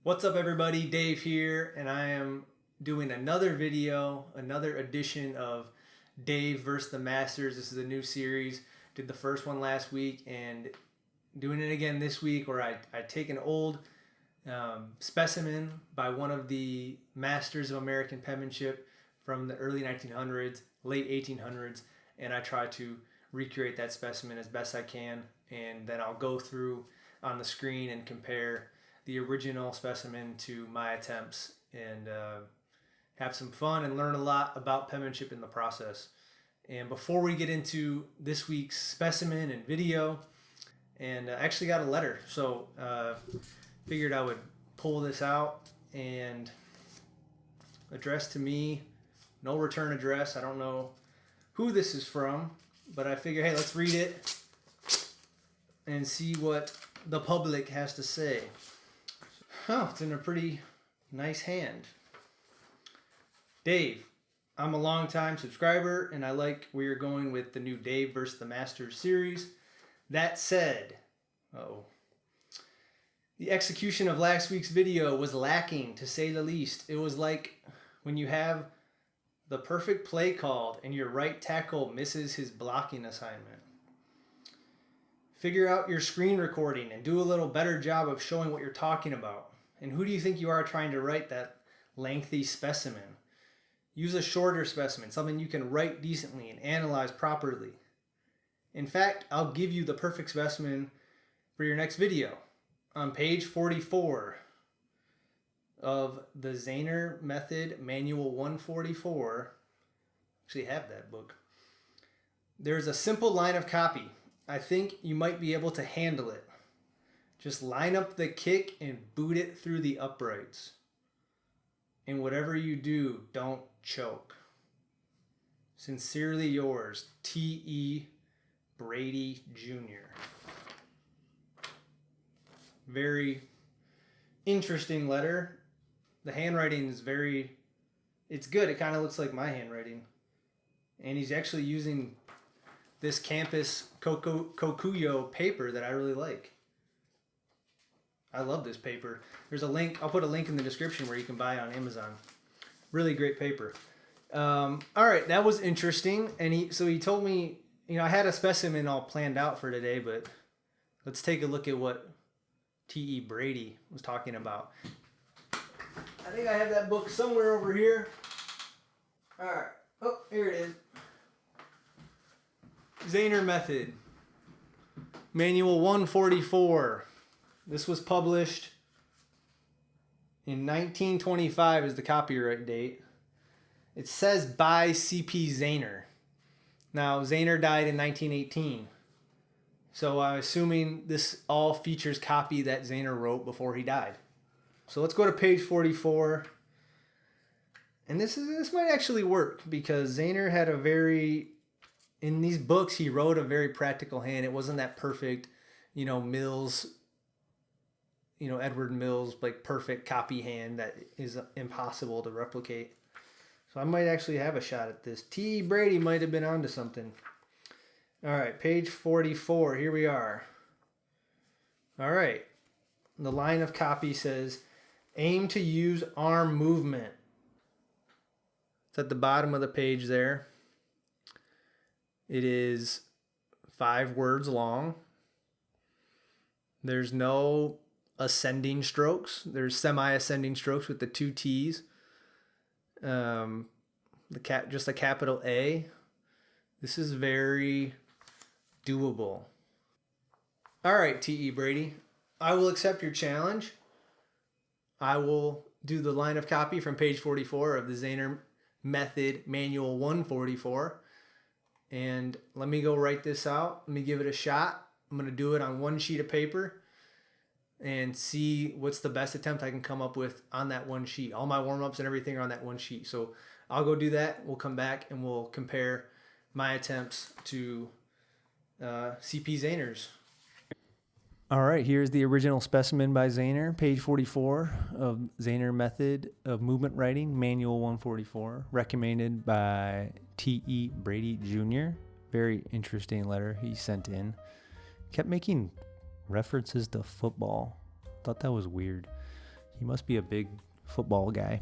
What's up everybody, Dave here, and I am doing another video, another edition of Dave vs. the Masters. This is a new series. Did the first one last week and doing it again this week where I take an old specimen by one of the masters of American penmanship from the early 1900s, late 1800s, and I try to recreate that specimen as best I can, and then I'll go through on the screen and compare the original specimen to my attempts and have some fun and learn a lot about penmanship in the process. And before we get into this week's specimen and video, and I actually got a letter, so figured I would pull this out and addressed to me, no return address. I don't know who this is from, but I figure, hey, let's read it and see what the public has to say. Oh, it's in a pretty nice hand. Dave, I'm a longtime subscriber and I like where you're going with the new Dave vs. the Masters series. That said, the execution of last week's video was lacking, to say the least. It was like when you have the perfect play called and your right tackle misses his blocking assignment. Figure out your screen recording and do a little better job of showing what you're talking about. And who do you think you are trying to write that lengthy specimen? Use a shorter specimen, something you can write decently and analyze properly. In fact, I'll give you the perfect specimen for your next video. On page 44 of the Zaner Method Manual 144, actually have that book, there's a simple line of copy. I think you might be able to handle it. Just line up the kick and boot it through the uprights. And whatever you do, don't choke. Sincerely yours, T.E. Brady Jr. Very interesting letter. The handwriting is it's good. It kind of looks like my handwriting. And he's actually using this campus Kokuyo paper that I really like. I love this paper. There's a link. I'll put a link in the description where you can buy it on Amazon. Really great paper. All right, that was interesting. And he told me, I had a specimen all planned out for today, but let's take a look at what T.E. Brady was talking about. I think I have that book somewhere over here. All right. Oh, here it is. Zaner Method Manual 144. This was published in 1925 is the copyright date. It says by C.P. Zaner. Now, Zaner died in 1918. So I'm assuming this all features copy that Zaner wrote before he died. So let's go to page 44. And this might actually work because Zaner had in these books, he wrote a very practical hand. It wasn't that perfect, Mills, Edward Mills, like perfect copy hand that is impossible to replicate. So I might actually have a shot at this. T. Brady might have been onto something. All right, page 44. Here we are. All right. The line of copy says, aim to use arm movement. It's at the bottom of the page there. It is 5 words long. There's no ascending strokes. There's semi-ascending strokes with the 2 T's. Just a capital A. This is very doable. All right, T.E. Brady. I will accept your challenge. I will do the line of copy from page 44 of the Zaner Method Manual 144. And let me go write this out. Let me give it a shot. I'm going to do it on 1 sheet of paper and see what's the best attempt I can come up with on that 1 sheet. All my warm-ups and everything are on that 1 sheet. So I'll go do that. We'll come back and we'll compare my attempts to C.P. Zaner's. All right, here's the original specimen by Zaner, page 44 of Zaner Method of Movement Writing, Manual 144, recommended by T.E. Brady Jr. Very interesting letter he sent in. Kept making references to football. Thought that was weird. He must be a big football guy.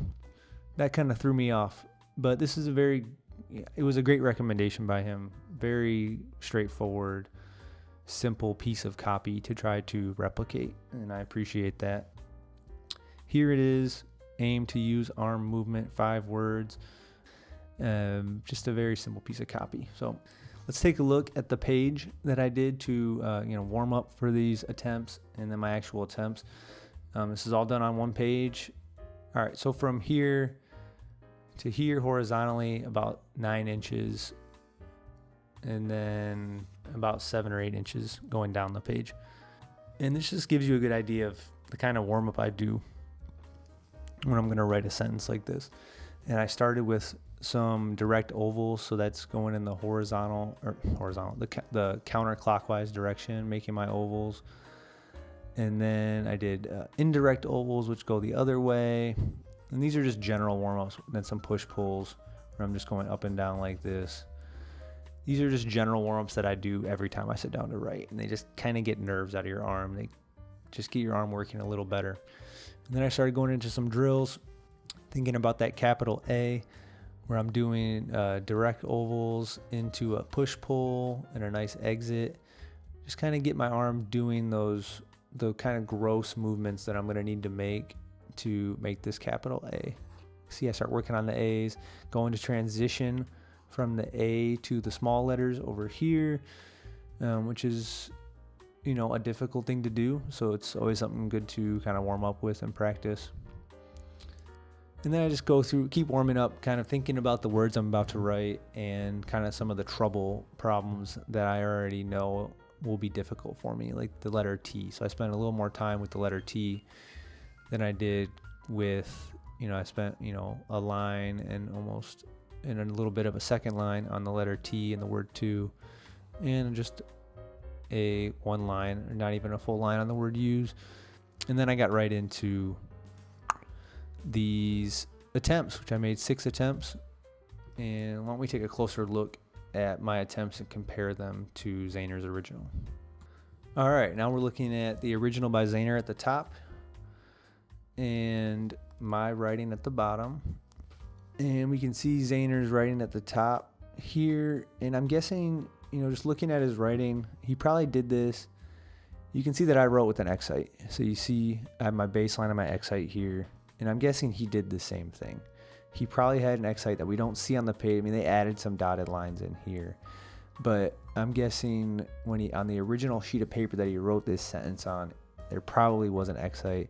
That kind of threw me off. But this is it was a great recommendation by him. Very straightforward, simple piece of copy to try to replicate, and I appreciate that. Here it is. Aim to use arm movement, 5 words. Just a very simple piece of copy. So let's take a look at the page that I did to warm up for these attempts, and then my actual attempts. This is all done on one page. All right, so from here to here horizontally about 9 inches, and then about 7 or 8 inches going down the page. And this just gives you a good idea of the kind of warm up I do when I'm going to write a sentence like this. And I started with some direct ovals, so that's going in the the counterclockwise direction, making my ovals. And then I did indirect ovals, which go the other way. And these are just general warm-ups. Then some push-pulls, where I'm just going up and down like this. These are just general warm-ups that I do every time I sit down to write. And they just kind of get nerves out of your arm. They just get your arm working a little better. And then I started going into some drills, thinking about that capital A, where I'm doing direct ovals into a push-pull and a nice exit. Just kind of get my arm doing the kind of gross movements that I'm going to need to make this capital A. See, I start working on the A's, going to transition from the A to the small letters over here, which is, a difficult thing to do. So it's always something good to kind of warm up with and practice. And then I just keep warming up, kind of thinking about the words I'm about to write and kind of some of the problems that I already know will be difficult for me, like the letter T. So I spent a little more time with the letter T than I did with, I spent, a line and a little bit of a second line on the letter T and the word to, and just a one line, or not even a full line on the word use. And then I got right into these attempts, which I made 6 attempts. And why don't we take a closer look at my attempts and compare them to Zaner's original. All right, now we're looking at the original by Zaner at the top and my writing at the bottom. And we can see Zaner's writing at the top here. And I'm guessing, just looking at his writing, he probably did this. You can see that I wrote with an X-height. So you see I have my baseline and my X-height here. And I'm guessing he did the same thing. He probably had an X-height that we don't see on the page. I mean, they added some dotted lines in here. But I'm guessing on the original sheet of paper that he wrote this sentence on, there probably was an X-height.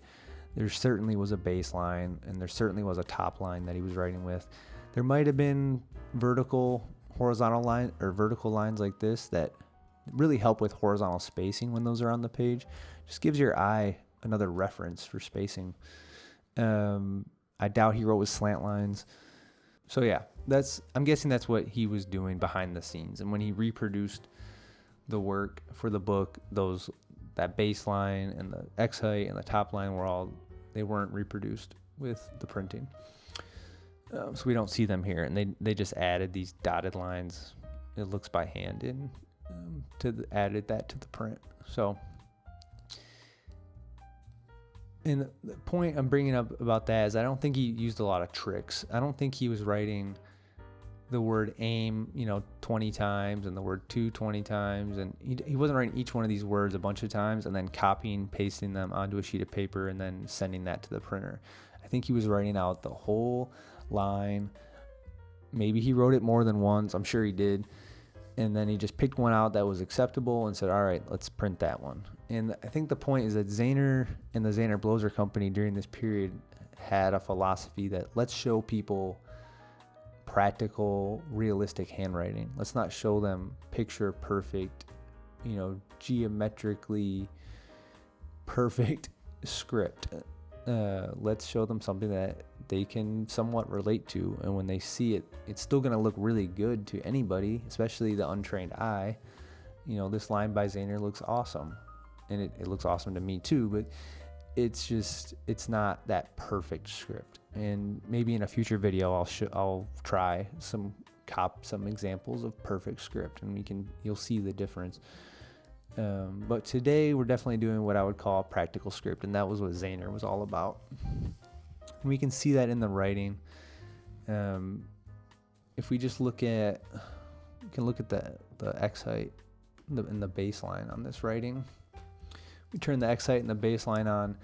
There certainly was a baseline, and there certainly was a top line that he was writing with. There might have been horizontal line or vertical lines like this that really help with horizontal spacing when those are on the page. Just gives your eye another reference for spacing. I doubt he wrote with slant lines. So yeah, I'm guessing that's what he was doing behind the scenes. And when he reproduced the work for the book, that baseline and the X height and the top line they weren't reproduced with the printing. So we don't see them here, and they just added these dotted lines. It looks by hand in added that to the print. So, and the point I'm bringing up about that is I don't think he used a lot of tricks. I don't think he was writing the word aim, 20 times and the word to 20 times. And he wasn't writing each one of these words a bunch of times and then copying, pasting them onto a sheet of paper and then sending that to the printer. I think he was writing out the whole line. Maybe he wrote it more than once. I'm sure he did. And then he just picked one out that was acceptable and said, all right, let's print that one. And I think the point is that Zaner and the Zaner Bloser Company during this period had a philosophy that let's show people practical, realistic handwriting. Let's not show them picture perfect, geometrically perfect script. Let's show them something that they can somewhat relate to, and when they see it, it's still going to look really good to anybody, especially the untrained eye. This line by Zaner looks awesome, and it looks awesome to me too, but it's not that perfect script. And maybe in a future video I'll try some examples of perfect script, and you'll see the difference. But today we're definitely doing what I would call a practical script, and that was what Zaner was all about. And we can see that in the writing. If we just look at, we can look at the X height and the baseline on this writing. We turn the X height and the baseline on,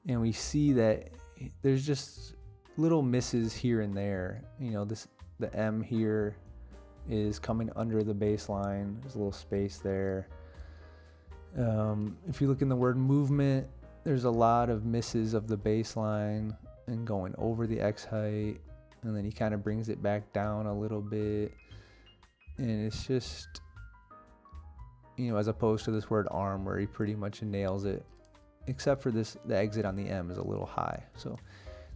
and we see that there's just little misses here and there. You know, the M here is coming under the baseline. There's a little space there. If you look in the word movement, there's a lot of misses of the baseline and going over the X height, and then he kind of brings it back down a little bit, and it's just, you know, as opposed to this word arm where he pretty much nails it, except for the exit on the M is a little high. So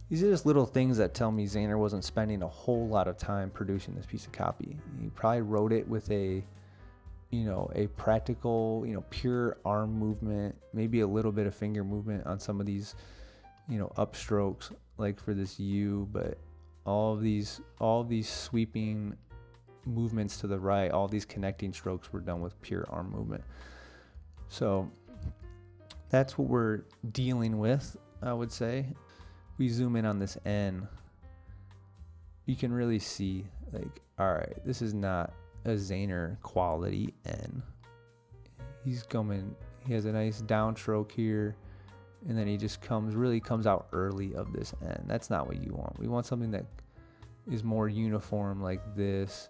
these are just little things that tell me Zaner wasn't spending a whole lot of time producing this piece of copy. He probably wrote it with a practical, pure arm movement, maybe a little bit of finger movement on some of these, upstrokes, like for this U, but all of these sweeping movements to the right, all these connecting strokes were done with pure arm movement. So that's what we're dealing with, I would say. We zoom in on this N, you can really see, like, all right, this is not a Zaner quality N. He has a nice downstroke here, and then he just comes out early of this N. That's not what you want. We want something that is more uniform like this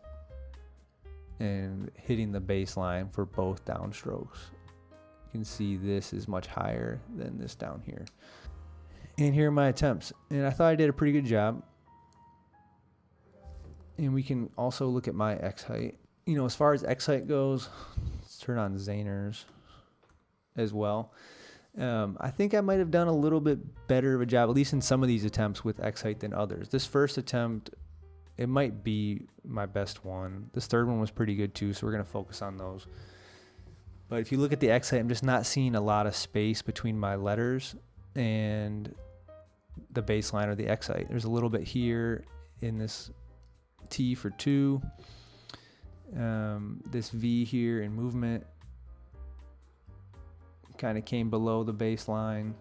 and hitting the baseline for both downstrokes. You can see this is much higher than this down here. And here are my attempts. And I thought I did a pretty good job. And we can also look at my X height. As far as X height goes, let's turn on Zaner's as well. I think I might have done a little bit better of a job, at least in some of these attempts, with X height than others. This first attempt, it might be my best one. This third one was pretty good too, so we're going to focus on those. But if you look at the X height, I'm just not seeing a lot of space between my letters and the baseline or the X height. There's a little bit here in this T for 2. This V here in movement kind of came below the baseline.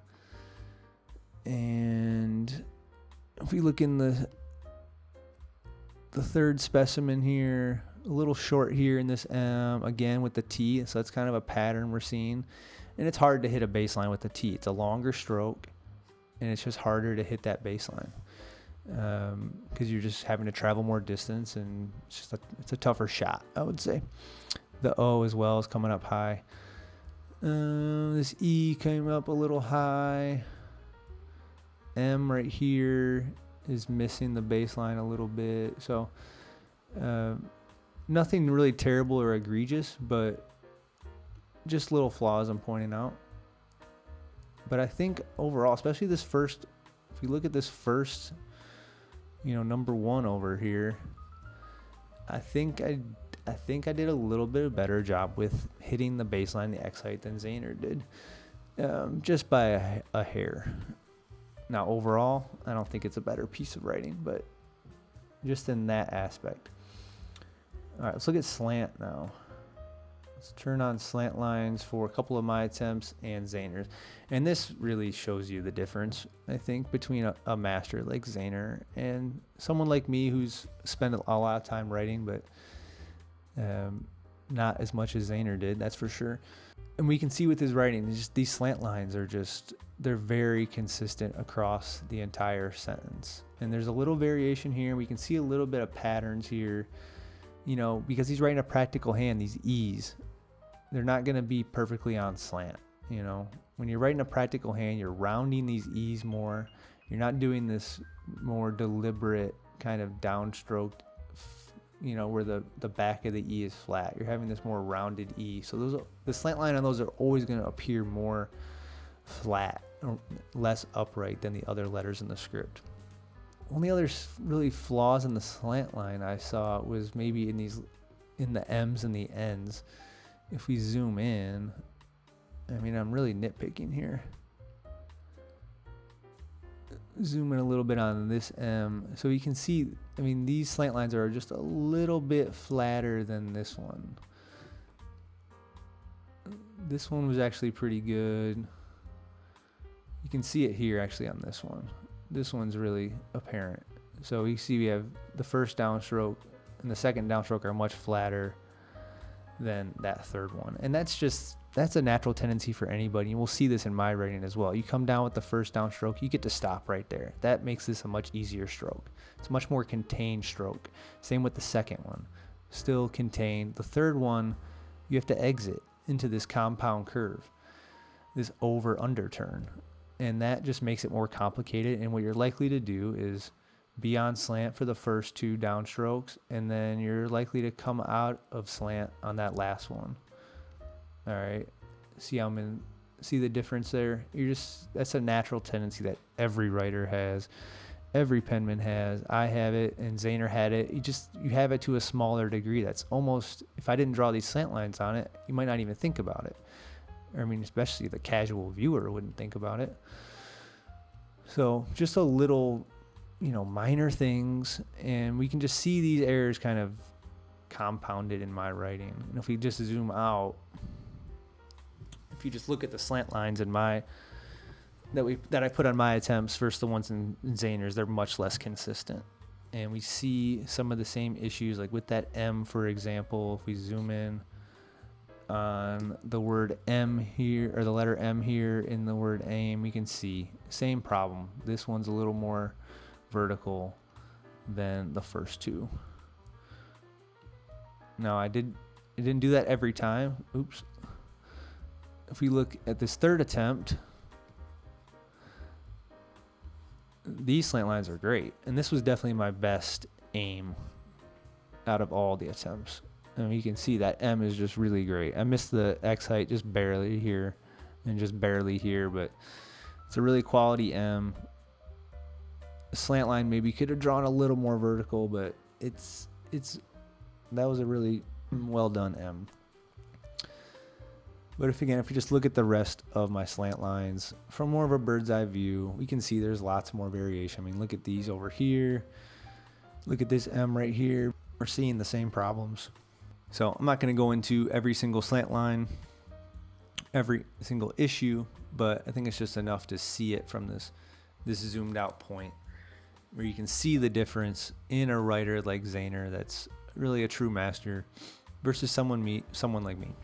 And if we look in the third specimen here, a little short here in this M, again with the T, so that's kind of a pattern we're seeing. And it's hard to hit a baseline with the T. It's a longer stroke, and it's just harder to hit that baseline because you're just having to travel more distance, and it's a tougher shot, I would say. The O as well is coming up high. This E came up a little high. M right here is missing the baseline a little bit. So nothing really terrible or egregious, but just little flaws I'm pointing out. But I think overall, especially this first, if you look at this first, number 1 over here, I think I did a little bit of better job with hitting the baseline, the X height, than Zaner did, just by a hair. Now overall, I don't think it's a better piece of writing, but just in that aspect. All right, let's look at slant now. Let's turn on slant lines for a couple of my attempts and Zaner's. And this really shows you the difference, I think, between a master like Zaner and someone like me who's spent a lot of time writing, but not as much as Zaner did, that's for sure. And we can see with his writing, these slant lines are they're very consistent across the entire sentence. And there's a little variation here. We can see a little bit of patterns here, because he's writing a practical hand, these E's, they're not going to be perfectly on slant. When you're writing a practical hand, you're rounding these E's more. You're not doing this more deliberate kind of downstroke, where the back of the E is flat. You're having this more rounded E. So the slant line on those are always going to appear more flat or less upright than the other letters in the script. Only other really flaws in the slant line I saw was maybe in the M's and the N's. If we zoom in, I'm really nitpicking here. Zoom in a little bit on this M. So you can see, these slant lines are just a little bit flatter than this one. This one was actually pretty good. You can see it here actually on this one. This one's really apparent. So you see we have the first downstroke and the second downstroke are much flatter than that third one. And that's a natural tendency for anybody. And we'll see this in my writing as well. You come down with the first downstroke, you get to stop right there. That makes this a much easier stroke. It's a much more contained stroke. Same with the second one. Still contained. The third one, you have to exit into this compound curve, this over-under turn. And that just makes it more complicated. And what you're likely to do is be on slant for the first two downstrokes, and then you're likely to come out of slant on that last one. All right. See the difference there? That's a natural tendency that every writer has, every penman has. I have it, and Zaner had it. You have it to a smaller degree. That's almost, if I didn't draw these slant lines on it, you might not even think about it. I mean, especially the casual viewer wouldn't think about it. So just a little, minor things, and we can just see these errors kind of compounded in my writing. And if we just zoom out, if you just look at the slant lines in that I put on my attempts versus the ones in Zaner's, they're much less consistent. And we see some of the same issues, like with that M, for example. If we zoom in on the word M here, or the letter M here in the word aim, we can see same problem. This one's a little more vertical than the first two. Now it didn't do that every time. Oops. If we look at this third attempt, these slant lines are great, and this was definitely my best aim out of all the attempts. And you can see that M is just really great. I missed the X height just barely here and just barely here, but it's a really quality M. The slant line maybe could have drawn a little more vertical, but that was a really well done M. But if we just look at the rest of my slant lines from more of a bird's eye view, we can see there's lots more variation. I mean, look at these over here. Look at this M right here. We're seeing the same problems. So I'm not going to go into every single slant line, every single issue, but I think it's just enough to see it from this zoomed out point, where you can see the difference in a writer like Zaner that's really a true master versus someone like me.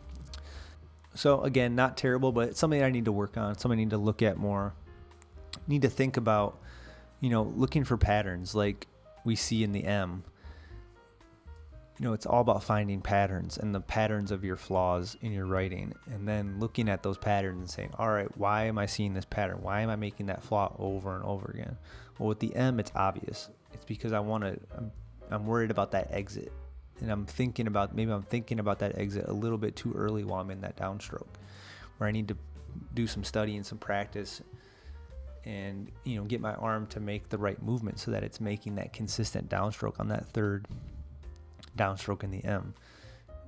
So again, not terrible, but it's something I need to work on, something I need to look at more. Need to think about, looking for patterns like we see in the M. It's all about finding patterns and the patterns of your flaws in your writing, and then looking at those patterns and saying, all right, why am I seeing this pattern? Why am I making that flaw over and over again? Well, with the M, it's obvious. It's because I'm worried about that exit. And I'm thinking about that exit a little bit too early while I'm in that downstroke, where I need to do some study and some practice and, get my arm to make the right movement so that it's making that consistent downstroke on that third downstroke in the M.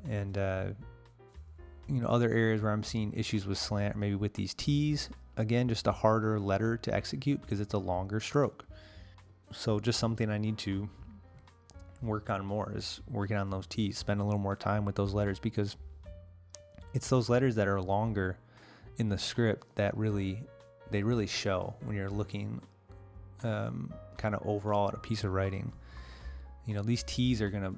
And, other areas where I'm seeing issues with slant, or maybe with these T's, again, just a harder letter to execute because it's a longer stroke. So just something I need to work on more is working on those T's, spend a little more time with those letters, because it's those letters that are longer in the script that really show when you're looking kind of overall at a piece of writing. These T's they're gonna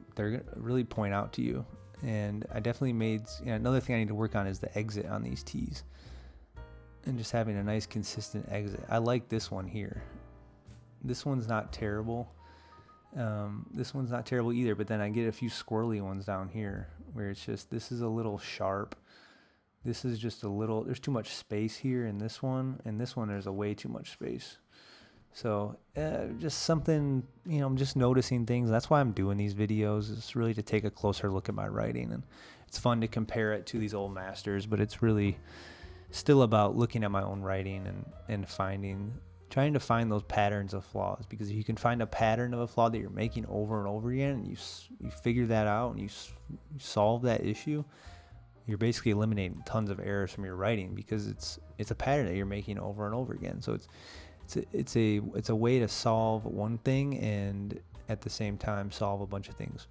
really point out to you. And I definitely made, another thing I need to work on is the exit on these T's, and just having a nice consistent exit. I like this one here. This one's not terrible. This one's not terrible either, but then I get a few squirrely ones down here where it's just, this is a little sharp. This is just a little, there's too much space here in this one, and this one there's a way too much space. So just something, I'm just noticing things. That's why I'm doing these videos, is really to take a closer look at my writing. And it's fun to compare it to these old masters, but it's really still about looking at my own writing and trying to find those patterns of flaws. Because if you can find a pattern of a flaw that you're making over and over again, and you figure that out and you solve that issue, you're basically eliminating tons of errors from your writing, because it's a pattern that you're making over and over again. So it's a way to solve one thing and at the same time solve a bunch of things.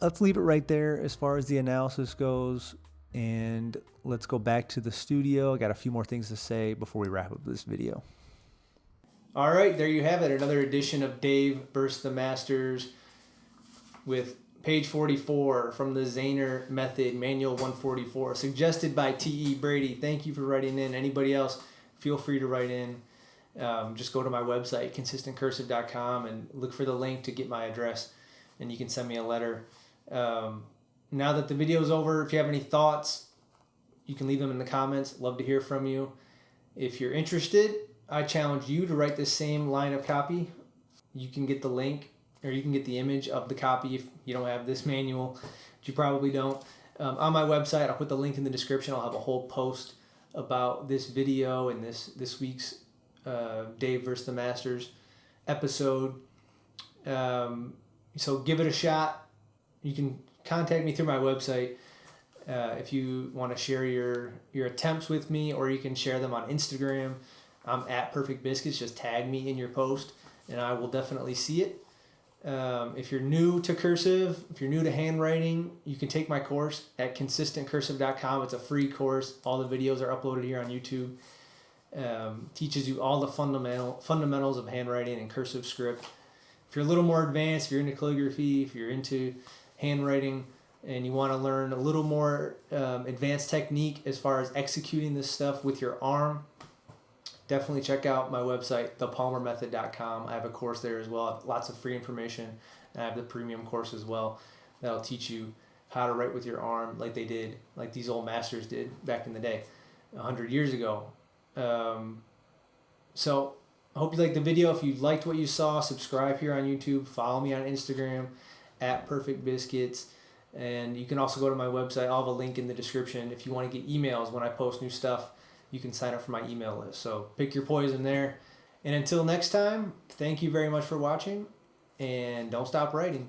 Let's leave it right there as far as the analysis goes. and let's go back to the studio. I got a few more things to say before we wrap up this video. All right, there you have it. Another edition of Dave versus the Masters with page 44 from the Zaner Method Manual 144, suggested by T.E. Brady. Thank you for writing in. Anybody else, feel free to write in. Just go to my website, consistentcursive.com, and look for the link to get my address, and you can send me a letter. Now that the video is over, if you have any thoughts, you can leave them in the comments. Love to hear from you. If you're interested, I challenge you to write the same line of copy. You can get the link, or you can get the image of the copy if you don't have this manual, which you probably don't. On my website, I'll put the link in the description. I'll have a whole post about this video and this week's Dave versus the Masters episode. So give it a shot. You can contact me through my website if you want to share your attempts with me, or you can share them on Instagram. I'm at Perfect Biscuits. Just tag me in your post, and I will definitely see it. If you're new to cursive, if you're new to handwriting, you can take my course at consistentcursive.com. It's a free course. All the videos are uploaded here on YouTube. Teaches you all the fundamentals of handwriting and cursive script. If you're a little more advanced, if you're into calligraphy, if you're into handwriting, and you want to learn a little more advanced technique as far as executing this stuff with your arm, definitely check out my website, thepalmermethod.com. I have a course there as well. I have lots of free information. And I have the premium course as well that'll teach you how to write with your arm like these old masters did back in the day, 100 years ago. So I hope you liked the video. If you liked what you saw, subscribe here on YouTube. Follow me on Instagram at Perfect Biscuits. And you can also go to my website. I'll have a link in the description. If you want to get emails when I post new stuff, you can sign up for my email list. So pick your poison there. And until next time, thank you very much for watching, and don't stop writing.